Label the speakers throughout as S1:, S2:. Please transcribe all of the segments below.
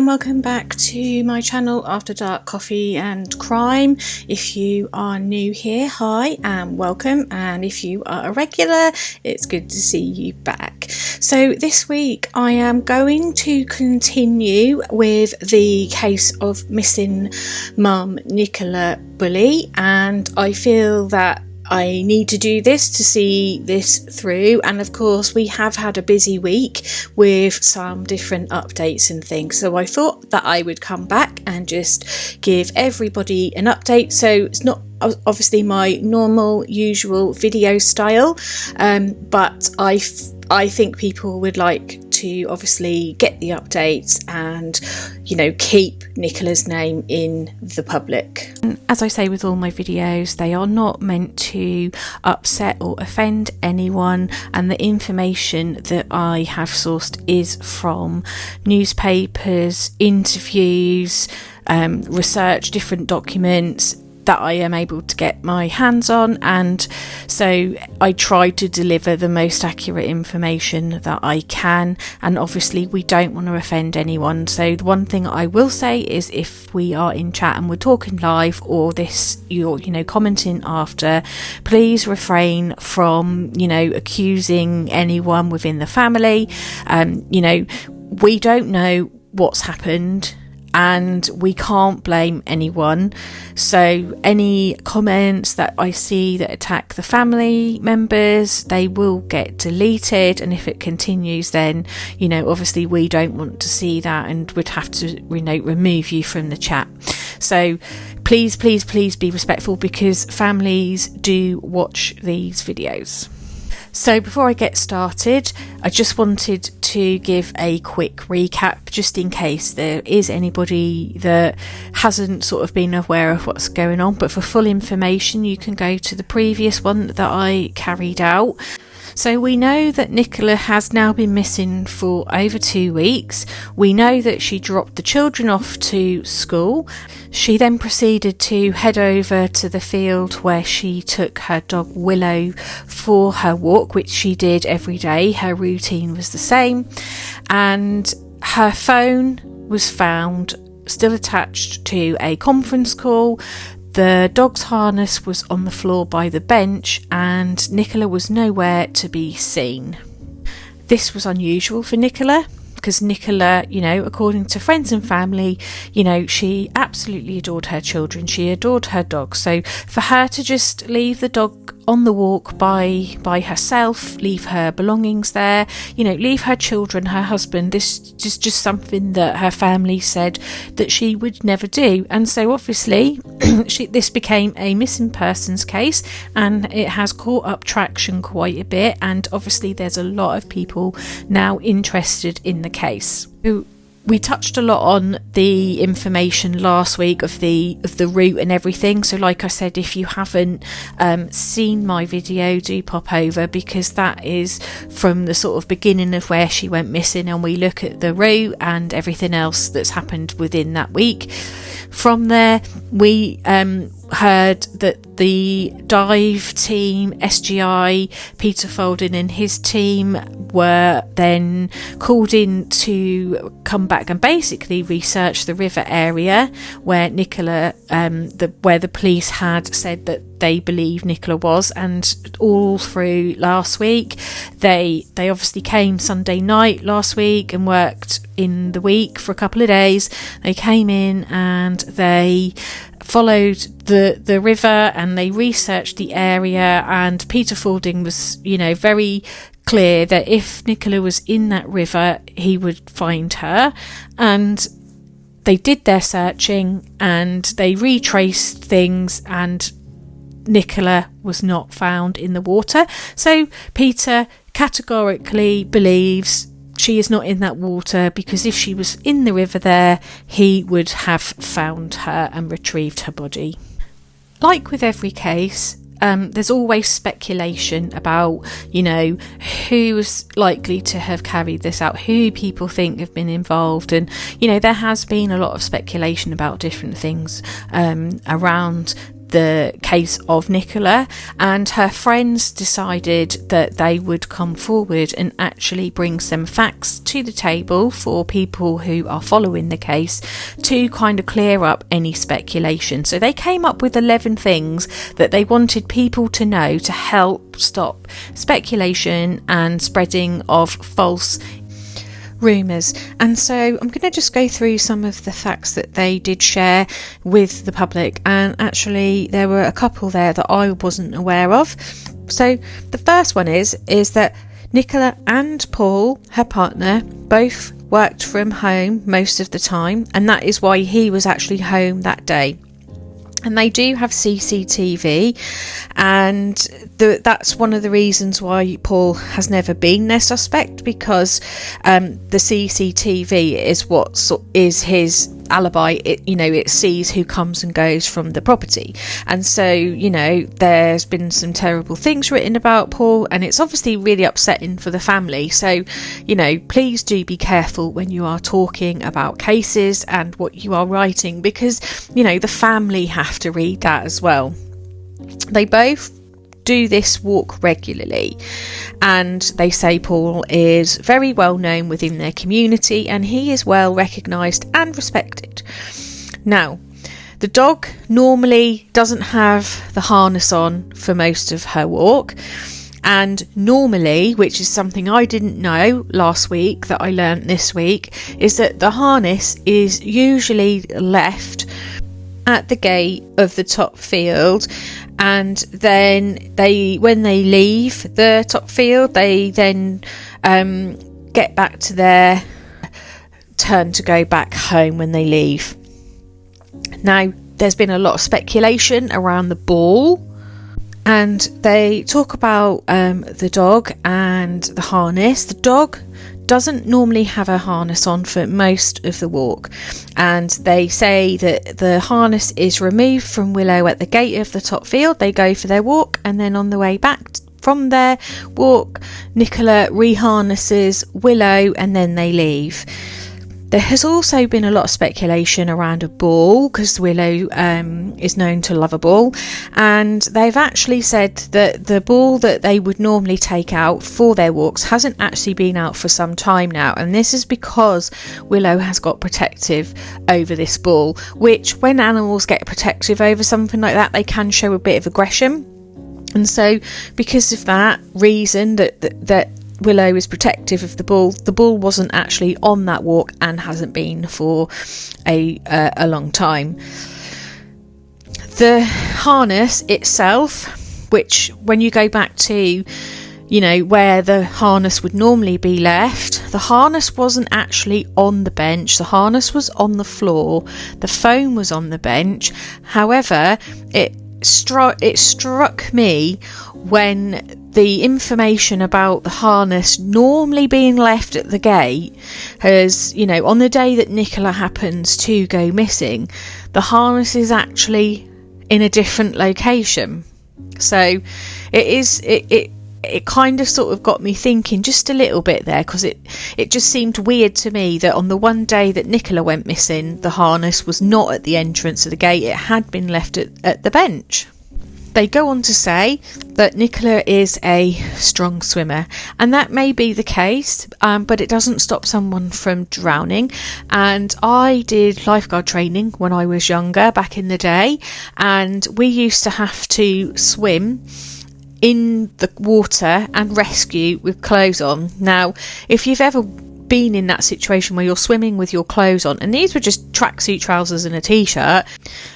S1: and welcome back to my channel After Dark Coffee and Crime. If you are new here, hi and welcome, and if you are a regular, it's good to see you back. So this week I am going to continue with the case of missing mum Nicola Bulley, and I feel that I need to do this to see this through, and of course we have had a busy week with some different updates and things, so I thought that I would come back and just give everybody an update. So it's not obviously my normal usual video style, but I think people would like to obviously get the updates and, you know, keep Nicola's name in the public. As I say with all my videos, they are not meant to upset or offend anyone, and the information that I have sourced is from newspapers, interviews, research, different documents that I am able to get my hands on, and so I try to deliver the most accurate information that I can, and obviously we don't want to offend anyone. So the one thing I will say is, if we are in chat and we're talking live, or you're commenting after, please refrain from accusing anyone within the family. We don't know what's happened, and we can't blame anyone. So any comments that I see that attack the family members, they will get deleted, and if it continues, then obviously we don't want to see that, and we'd have to remove you from the chat. So please be respectful, because families do watch these videos. So before I get started, I just wanted to give a quick recap, just in case there is anybody that hasn't sort of been aware of what's going on. But for full information, you can go to the previous one that I carried out. So we know that Nicola has now been missing for over 2 weeks. We know that she dropped the children off to school. She then proceeded to head over to the field where she took her dog Willow for her walk, which she did every day. Her routine was the same, and her phone was found still attached to a conference call. The dog's harness was on the floor by the bench, and Nicola was nowhere to be seen. This was unusual for Nicola, because Nicola, according to friends and family, she absolutely adored her children. She adored her dog. So for her to just leave the dog on the walk by herself, leave her belongings there, leave her children, her husband, this is just something that her family said that she would never do. And so obviously this became a missing persons case, and it has caught up traction quite a bit, and obviously there's a lot of people now interested in the case. We touched a lot on the information last week of the route and everything. So like I said, if you haven't seen my video, do pop over, because that is from the sort of beginning of where she went missing, and we look at the route and everything else that's happened within that week. From there, we heard that the dive team, SGI, Peter Folding and his team, were then called in to come back and basically research the river area where Nicola, where the police had said that they believe Nicola was. And all through last week, they obviously came Sunday night last week and worked in the week for a couple of days. They came in and they followed the river, and they researched the area, and Peter Folding was very clear that if Nicola was in that river, he would find her. And they did their searching and they retraced things, and Nicola was not found in the water. So Peter categorically believes she is not in that water, because if she was in the river there, he would have found her and retrieved her body. Like with every case, there's always speculation about, who's likely to have carried this out, who people think have been involved. And, there has been a lot of speculation about different things around the case of Nicola, and her friends decided that they would come forward and actually bring some facts to the table for people who are following the case to kind of clear up any speculation. So they came up with 11 things that they wanted people to know to help stop speculation and spreading of false rumours. And so I'm going to just go through some of the facts that they did share with the public, and actually there were a couple there that I wasn't aware of. So the first one is that Nicola and Paul, her partner, both worked from home most of the time, and that is why he was actually home that day. And they do have CCTV, and that's one of the reasons why Paul has never been their suspect, because the CCTV is what is his alibi. It sees who comes and goes from the property. And so, there's been some terrible things written about Paul, and it's obviously really upsetting for the family. So, please do be careful when you are talking about cases and what you are writing, because, the family have to read that as well. They both do this walk regularly, and they say Paul is very well known within their community, and he is well recognised and respected. Now, the dog normally doesn't have the harness on for most of her walk, and normally, which is something I didn't know last week that I learnt this week, is that the harness is usually left at the gate of the top field, and then when they leave the top field, they then get back to their turn to go back home when they leave. Now, there's been a lot of speculation around the ball, and they talk about the dog and the harness. The dog doesn't normally have a harness on for most of the walk, and they say that the harness is removed from Willow at the gate of the top field. They go for their walk, and then on the way back from their walk, Nicola reharnesses Willow, and then they leave. There has also been a lot of speculation around a ball, because Willow is known to love a ball, and they've actually said that the ball that they would normally take out for their walks hasn't actually been out for some time now, and this is because Willow has got protective over this ball, which when animals get protective over something like that, they can show a bit of aggression. And so because of that reason that Willow is protective of the ball wasn't actually on that walk and hasn't been for a long time. The harness itself, which when you go back to where the harness would normally be left, the harness wasn't actually on the bench. The harness was on the floor. The phone was on the bench. However, it struck me when the information about the harness normally being left at the gate has, on the day that Nicola happens to go missing, the harness is actually in a different location. So it kind of sort of got me thinking just a little bit there, because it just seemed weird to me that on the one day that Nicola went missing, the harness was not at the entrance of the gate. It had been left at the bench. They go on to say that Nicola is a strong swimmer, and that may be the case, but it doesn't stop someone from drowning. And I did lifeguard training when I was younger, back in the day, and we used to have to swim in the water and rescue with clothes on. Now, if you've ever been in that situation where you're swimming with your clothes on, and these were just tracksuit trousers and a t-shirt,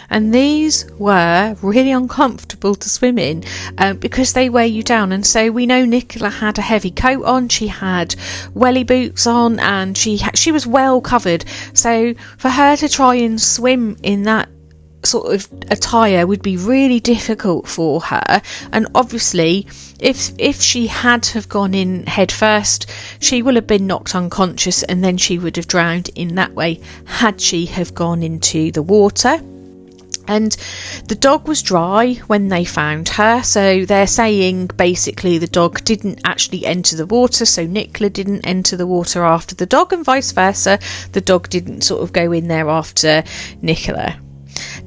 S1: and these were really uncomfortable to swim in because they weigh you down. And so we know Nicola had a heavy coat on, she had welly boots on, and she was well covered. So for her to try and swim in that sort of attire would be really difficult for her. And obviously if she had have gone in head first, she will have been knocked unconscious, and then she would have drowned in that way had she have gone into the water. And the dog was dry when they found her, so they're saying basically the dog didn't actually enter the water, so Nicola didn't enter the water after the dog, and vice versa, the dog didn't sort of go in there after Nicola.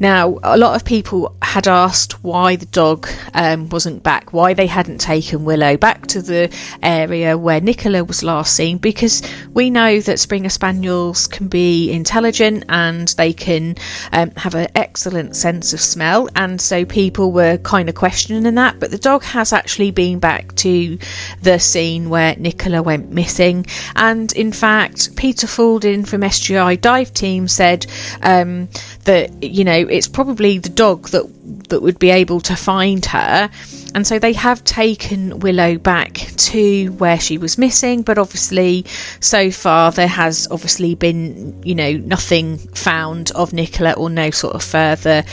S1: Now, a lot of people had asked why the dog wasn't back, why they hadn't taken Willow back to the area where Nicola was last seen, because we know that Springer Spaniels can be intelligent and they can have an excellent sense of smell, and so people were kind of questioning that. But the dog has actually been back to the scene where Nicola went missing, and in fact Peter Falding from SGI Dive Team said that, you know, it's probably the dog that would be able to find her, and so they have taken Willow back to where she was missing. But obviously so far there has obviously been, you know, nothing found of Nicola or no sort of further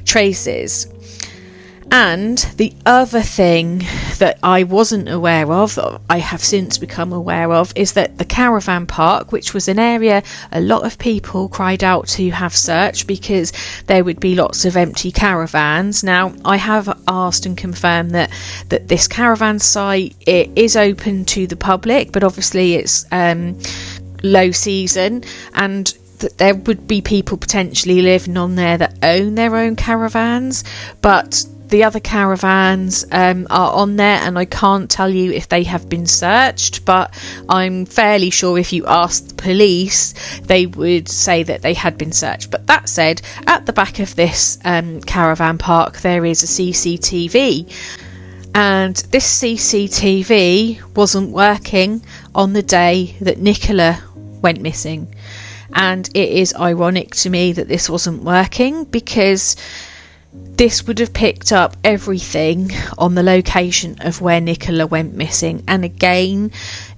S1: traces. And the other thing that I wasn't aware of, that I have since become aware of, is that the caravan park, which was an area a lot of people cried out to have searched because there would be lots of empty caravans. Now, I have asked and confirmed that this caravan site, it is open to the public, but obviously it's low season, and that there would be people potentially living on there that own their own caravans, but the other caravans are on there, and I can't tell you if they have been searched, but I'm fairly sure if you asked the police they would say that they had been searched. But that said, at the back of this caravan park there is a CCTV, and this CCTV wasn't working on the day that Nicola went missing. And it is ironic to me that this wasn't working, because this would have picked up everything on the location of where Nicola went missing. And again,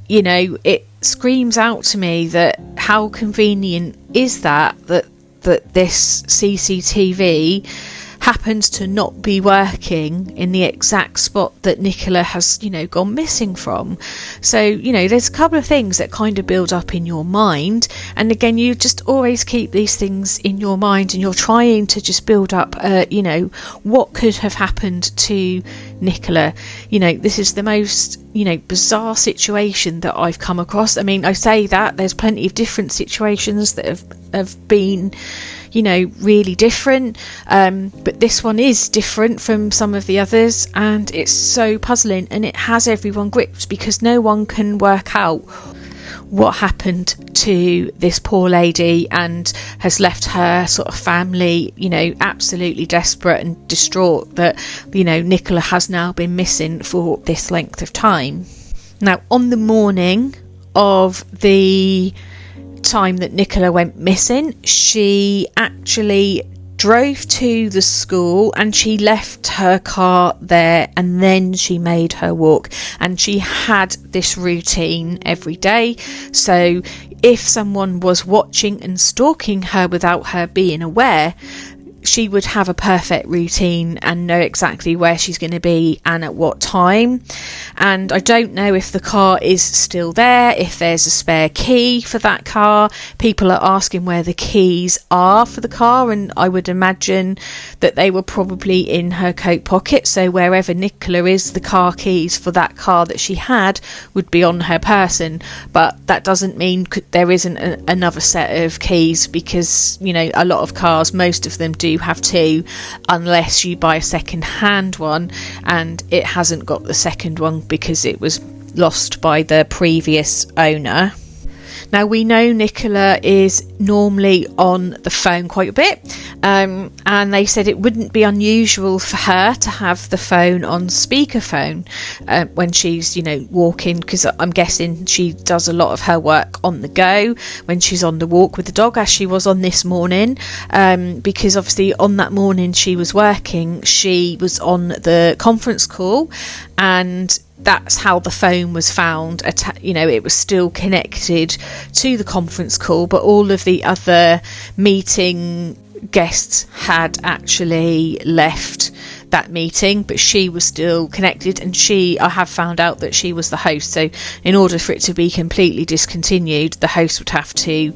S1: you know, it screams out to me that how convenient is that this CCTV happens to not be working in the exact spot that Nicola has, you know, gone missing from. So, you know, there's a couple of things that kind of build up in your mind, and again, you just always keep these things in your mind, and you're trying to just build up you know, what could have happened to Nicola. You know, this is the most, you know, bizarre situation that I've come across. I mean, I say that there's plenty of different situations that have been, you know, really different, but this one is different from some of the others, and it's so puzzling, and it has everyone gripped because no one can work out what happened to this poor lady, and has left her sort of family, you know, absolutely desperate and distraught that, you know, Nicola has now been missing for this length of time. Now, on the morning of the time that Nicola went missing, she actually drove to the school and she left her car there, and then she made her walk, and she had this routine every day. So if someone was watching and stalking her without her being aware, she would have a perfect routine and know exactly where she's going to be and at what time. And I don't know if the car is still there, if there's a spare key for that car. People are asking where the keys are for the car, and I would imagine that they were probably in her coat pocket. So wherever Nicola is, the car keys for that car that she had would be on her person. But that doesn't mean there isn't another set of keys, because, you know, a lot of cars, most of them do have two, unless you buy a second hand one, and it hasn't got the second one because it was lost by the previous owner. Now, we know Nicola is normally on the phone quite a bit, and they said it wouldn't be unusual for her to have the phone on speakerphone when she's, you know, walking, because I'm guessing she does a lot of her work on the go when she's on the walk with the dog, as she was on this morning, because obviously on that morning she was working, she was on the conference call, and that's how the phone was found. You know, it was still connected to the conference call, but all of the other meeting guests had actually left that meeting, but she was still connected, and I have found out that she was the host. So in order for it to be completely discontinued, the host would have to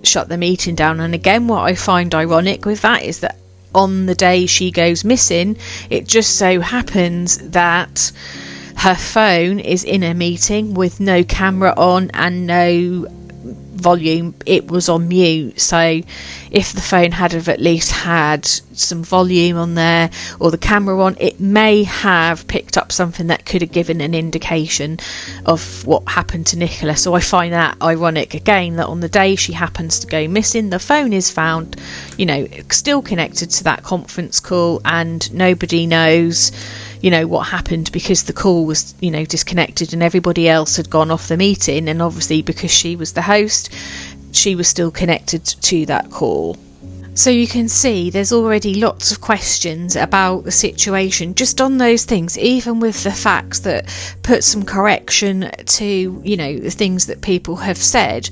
S1: shut the meeting down. And again, what I find ironic with that is that on the day she goes missing, it just so happens that her phone is in a meeting with no camera on and no volume, it was on mute. So if the phone had have at least had some volume on there, or the camera on, it may have picked up something that could have given an indication of what happened to Nicola. So I find that ironic again, that on the day she happens to go missing, the phone is found, you know, still connected to that conference call, and nobody knows, you know, what happened, because the call was, you know, disconnected and everybody else had gone off the meeting, and obviously because she was the host, she was still connected to that call. So you can see there's already lots of questions about the situation just on those things, even with the facts that put some correction to, you know, the things that people have said.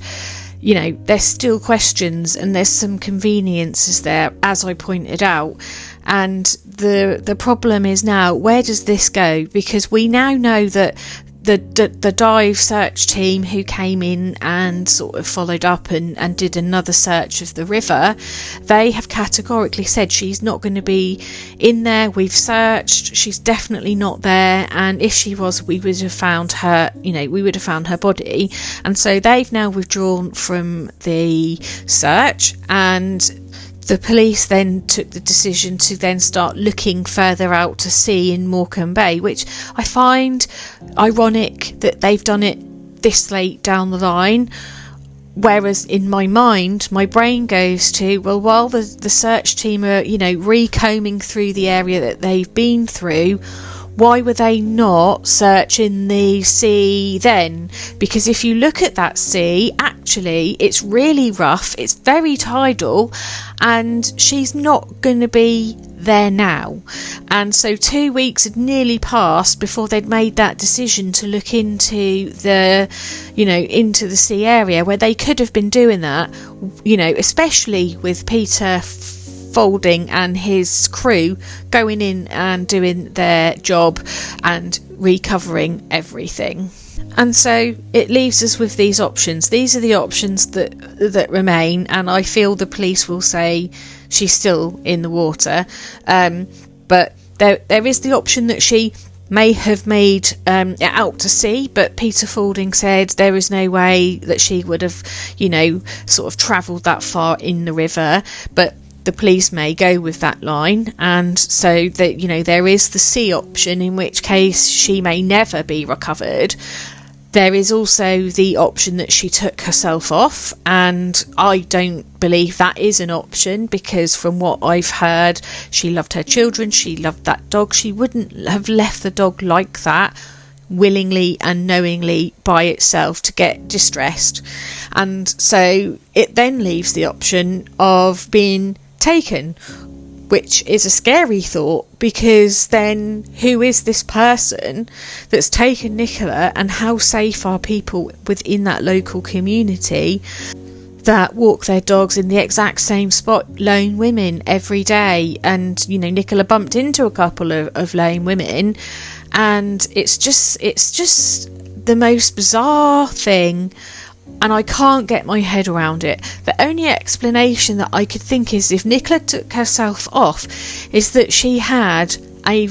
S1: You know, there's still questions, and there's some conveniences there, as I pointed out. And the problem is now, where does this go? Because we now know that the dive search team who came in and sort of followed up and did another search of the river, they have categorically said she's not going to be in there. We've searched, she's definitely not there, and if she was, we would have found her, you know, we would have found her body. And so they've now withdrawn from the search, and the police then took the decision to then start looking further out to sea in Morecambe Bay, which I find ironic that they've done it this late down the line. Whereas in my mind, my brain goes to, well, while the search team are, you know, recombing through the area that they've been through, why were they not searching the sea then? Because if you look at that sea, actually, it's really rough, it's very tidal, and she's not going to be there now. And so 2 weeks had nearly passed before they'd made that decision to look into the, you know, into the sea area, where they could have been doing that, you know, especially with Peter Folding and his crew going in and doing their job and recovering everything. And so it leaves us with these options. These are the options that remain, and I feel the police will say she's still in the water, but there is the option that she may have made it out to sea, but Peter Folding said there is no way that she would have, you know, sort of travelled that far in the river. But the police may go with that line, and so that, you know, there is the sea option, in which case she may never be recovered. There is also the option that she took herself off, and I don't believe that is an option, because from what I've heard, she loved her children, she loved that dog, she wouldn't have left the dog like that willingly and knowingly by itself to get distressed. And so it then leaves the option of being taken, which is a scary thought, because then who is this person that's taken Nicola, and how safe are people within that local community that walk their dogs in the exact same spot, lone women, every day? And, you know, Nicola bumped into a couple of lone women, and it's just the most bizarre thing, and I can't get my head around it. The only explanation that I could think is, if Nicola took herself off, is that she had a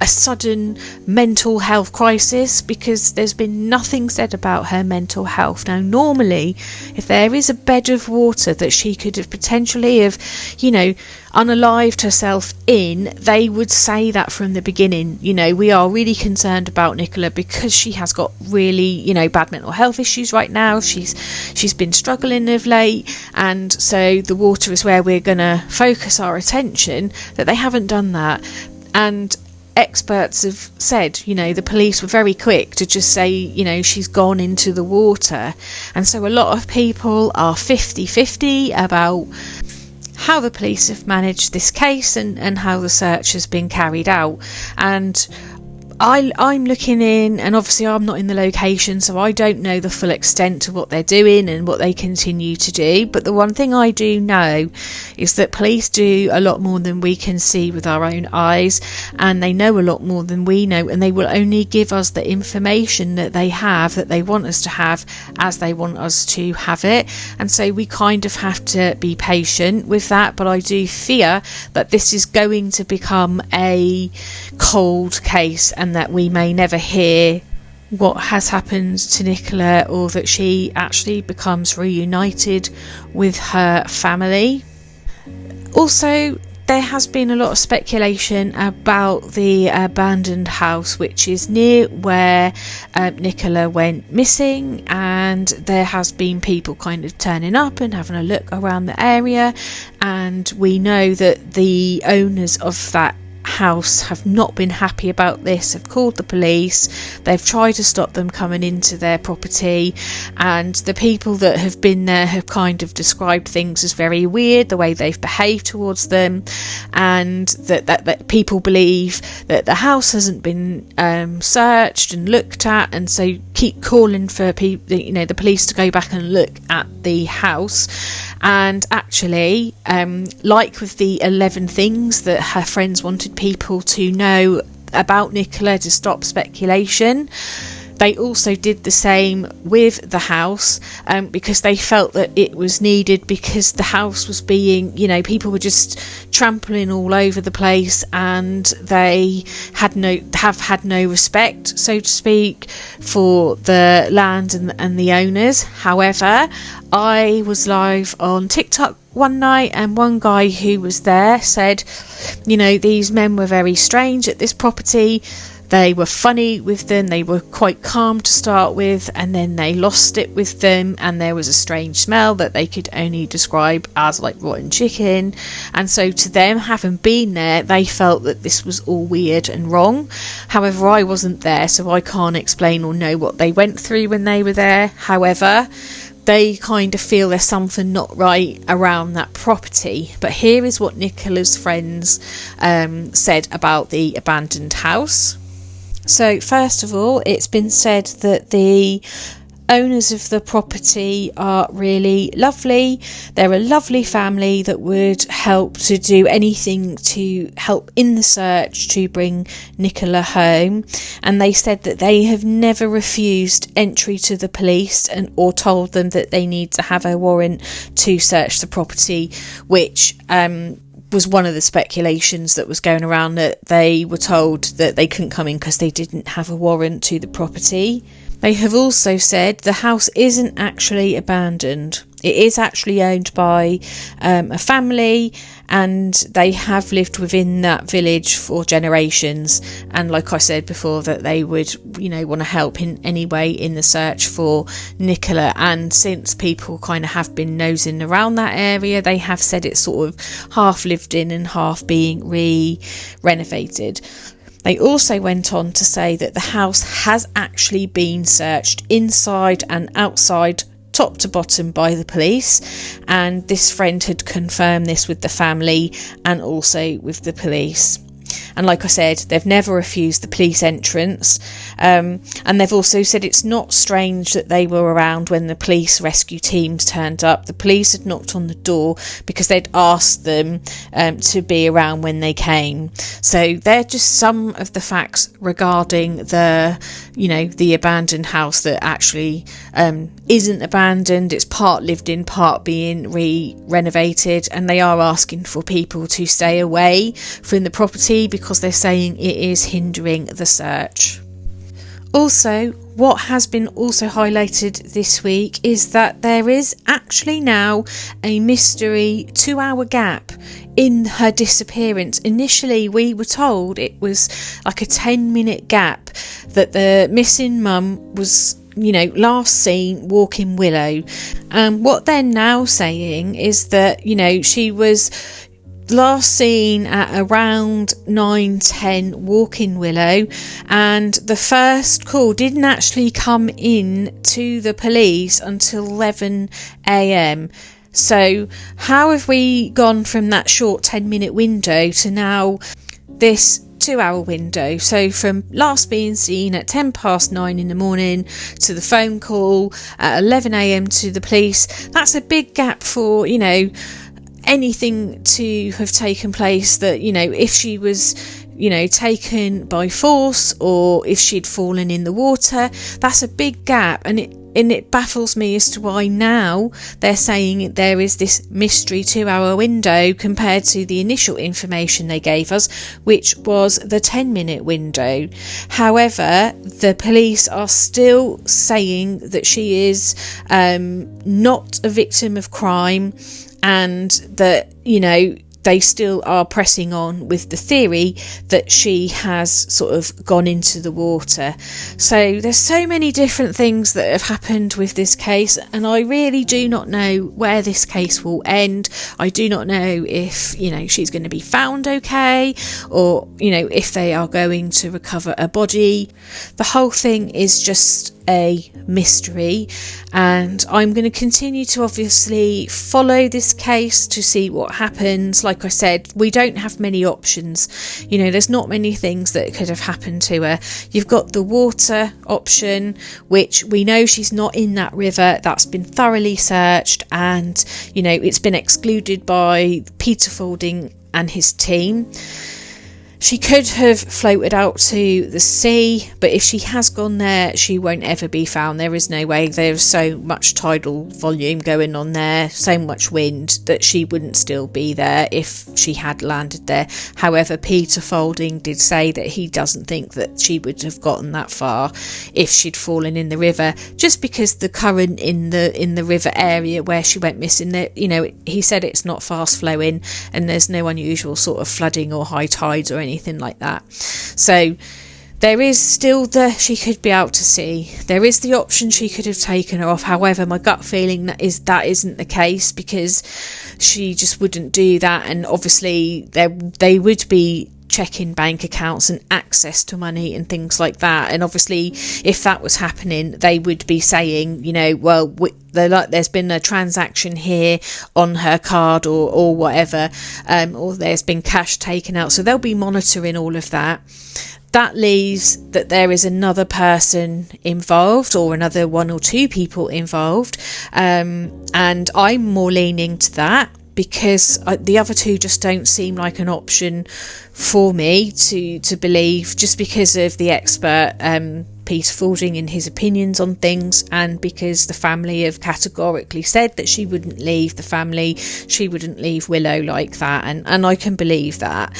S1: sudden mental health crisis, because there's been nothing said about her mental health. Now, normally, if there is a bed of water that she could have potentially have, you know, unalived herself in, they would say that from the beginning. You know, we are really concerned about Nicola because she has got really, you know, bad mental health issues right now. She's been struggling of late, and so the water is where we're going to focus our attention. That they haven't done that. And experts have said, you know, the police were very quick to just say, you know, she's gone into the water. And so a lot of people are 50-50 about how the police have managed this case and how the search has been carried out. And I'm looking in, and obviously I'm not in the location, so I don't know the full extent to what they're doing and what they continue to do. But the one thing I do know is that police do a lot more than we can see with our own eyes, and they know a lot more than we know, and they will only give us the information that they have, that they want us to have, as they want us to have it. And so we kind of have to be patient with that. But I do fear that this is going to become a cold case, and that we may never hear what has happened to Nicola, or that she actually becomes reunited with her family. Also, there has been a lot of speculation about the abandoned house, which is near where Nicola went missing, and there has been people kind of turning up and having a look around the area, and we know that the owners of that house have not been happy about this, have called the police, they've tried to stop them coming into their property, and the people that have been there have kind of described things as very weird, the way they've behaved towards them, and that people believe that the house hasn't been searched and looked at, and so keep calling for people, the police to go back and look at the house. And actually, like with the 11 things that her friends wanted people to know about Nicola to stop speculation, they also did the same with the house, because they felt that it was needed, because the house was being, people were just trampling all over the place, and they have had no respect, so to speak, for the land and the owners. However, I was live on TikTok one night, and one guy who was there said, these men were very strange at this property. They were funny with them, they were quite calm to start with, and then they lost it with them, and there was a strange smell that they could only describe as like rotten chicken. And so to them, having been there, they felt that this was all weird and wrong. However, I wasn't there, so I can't explain or know what they went through when they were there. However, they kind of feel there's something not right around that property. But here is what Nicola's friends said about the abandoned house. So first of all, it's been said that the owners of the property are really lovely. They're a lovely family that would help to do anything to help in the search to bring Nicola home. And they said that they have never refused entry to the police or told them that they need to have a warrant to search the property, which was one of the speculations that was going around, that they were told that they couldn't come in because they didn't have a warrant to the property. They have also said the house isn't actually abandoned. It is actually owned by a family, and they have lived within that village for generations. And like I said before, that they would, want to help in any way in the search for Nicola. And since people kind of have been nosing around that area, they have said it's sort of half lived in and half being renovated. They also went on to say that the house has actually been searched inside and outside, top to bottom, by the police, and this friend had confirmed this with the family and also with the police. And like I said, they've never refused the police entrance, and they've also said it's not strange that they were around when the police rescue teams turned up. The police had knocked on the door because they'd asked them to be around when they came. So they're just some of the facts regarding the abandoned house that actually isn't abandoned. It's part lived in, part being renovated, and they are asking for people to stay away from the property because they're saying it is hindering the search. Also, what has been also highlighted this week is that there is actually now a mystery 2-hour gap in her disappearance. Initially, we were told it was like a 10-minute gap that the missing mum was last seen walking Willow. What they're now saying is that, she was last seen at around 9:10 walking Willow, and the first call didn't actually come in to the police until 11 a.m. So how have we gone from that short 10-minute window to now this 2-hour window? So from last being seen at 9:10 in the morning to the phone call at 11 a.m. to the police, that's a big gap for anything to have taken place that if she was taken by force or if she'd fallen in the water. That's a big gap, and it baffles me as to why now they're saying there is this mystery 2-hour window compared to the initial information they gave us, which was the 10-minute window. However, the police are still saying that she is not a victim of crime, and that, they still are pressing on with the theory that she has sort of gone into the water. So there's so many different things that have happened with this case, and I really do not know where this case will end. I do not know if, she's going to be found okay, or, if they are going to recover a body. The whole thing is just a mystery, and I'm going to continue to obviously follow this case to see what happens. Like I said, we don't have many options. There's not many things that could have happened to her. You've got the water option, which we know she's not in that river. That's been thoroughly searched, and it's been excluded by Peter Faulding and his team. She could have floated out to the sea, but if she has gone there, she won't ever be found. There is no way. There's so much tidal volume going on there, so much wind, that she wouldn't still be there if she had landed there. However, Peter Faulding did say that he doesn't think that she would have gotten that far if she'd fallen in the river, just because the current in the river area where she went missing, he said it's not fast flowing and there's no unusual sort of flooding or high tides or anything like that. So there is still she could be out to sea. There is the option she could have taken her off. However, my gut feeling that isn't the case, because she just wouldn't do that, and obviously they would be checking bank accounts and access to money and things like that, and obviously if that was happening, they would be saying, there's been a transaction here on her card or whatever, or there's been cash taken out, so they'll be monitoring all of that. That leaves that there is another person involved, or another one or two people involved, and I'm more leaning to that, because the other two just don't seem like an option for me to believe, just because of the expert Peter Faulding and his opinions on things, and because the family have categorically said that she wouldn't leave the family, she wouldn't leave Willow like that, and I can believe that,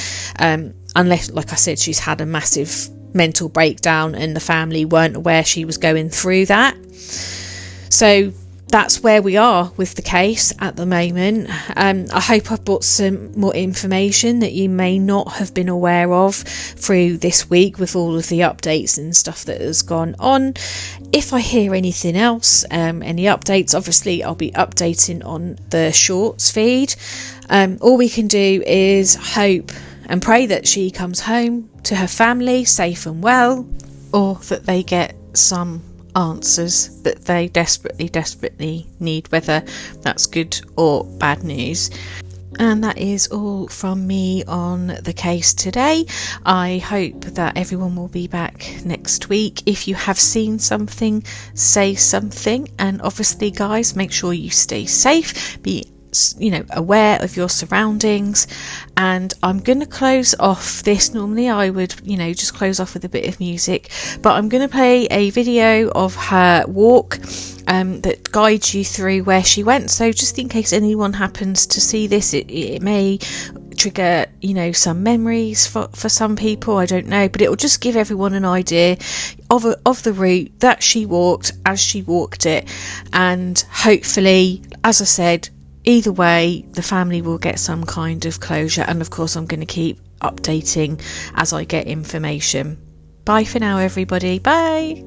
S1: unless, like I said, she's had a massive mental breakdown and the family weren't aware she was going through that. So that's where we are with the case at the moment. I hope I've brought some more information that you may not have been aware of through this week, with all of the updates and stuff that has gone on. If I hear anything else, any updates, obviously I'll be updating on the shorts feed. All we can do is hope and pray that she comes home to her family safe and well, or that they get some answers that they desperately need, whether that's good or bad news. And that is all from me on the case today. I hope that everyone will be back next week. If you have seen something, say something, and obviously guys, make sure you stay safe, be aware of your surroundings. And I'm going to close off this. Normally I would just close off with a bit of music, but I'm going to play a video of her walk that guides you through where she went. So just in case anyone happens to see this, it may trigger some memories for some people, I don't know, but it will just give everyone an idea of the route that she walked as she walked it. And hopefully, as I said, either way, the family will get some kind of closure, and of course I'm going to keep updating as I get information. Bye for now, everybody. Bye.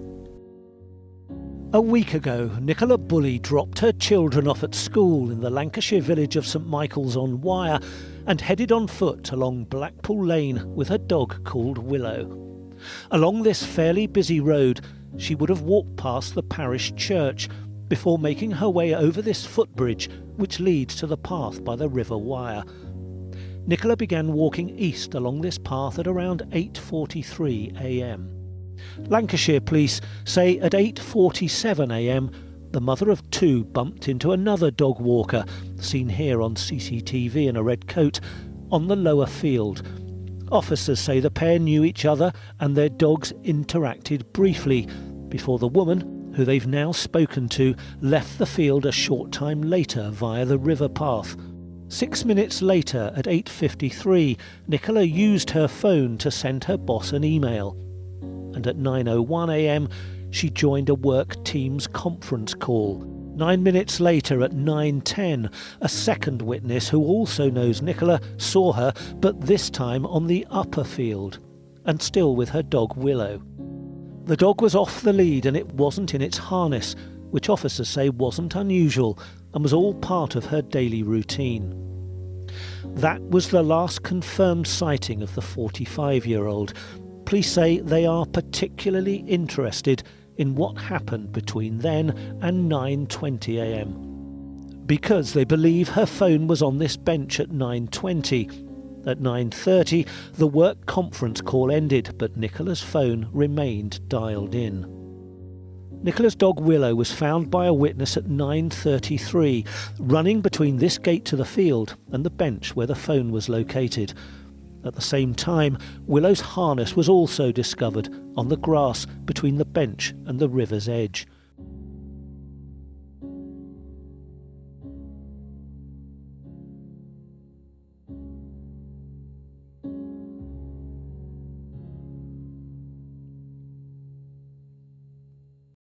S2: A week ago, Nicola Bulley dropped her children off at school in the Lancashire village of St Michael's on Wyre and headed on foot along Blackpool Lane with her dog called Willow. Along this fairly busy road, she would have walked past the parish church before making her way over this footbridge which leads to the path by the River Wyre. Nicola began walking east along this path at around 8:43 a.m. Lancashire police say at 8:47 a.m. the mother of two bumped into another dog walker, seen here on CCTV in a red coat, on the lower field. Officers say the pair knew each other and their dogs interacted briefly before the woman, who they've now spoken to, left the field a short time later via the river path. 6 minutes later, at 8:53, Nicola used her phone to send her boss an email. And at 9:01 a.m, she joined a work Teams conference call. 9 minutes later, at 9:10, a second witness who also knows Nicola saw her, but this time on the upper field, and still with her dog Willow. The dog was off the lead and it wasn't in its harness, which officers say wasn't unusual and was all part of her daily routine. That was the last confirmed sighting of the 45-year-old. Police say they are particularly interested in what happened between then and 9:20 a.m. because they believe her phone was on this bench at 9:20. At 9:30, the work conference call ended, but Nicola's phone remained dialed in. Nicola's dog Willow was found by a witness at 9:33, running between this gate to the field and the bench where the phone was located. At the same time, Willow's harness was also discovered on the grass between the bench and the river's edge.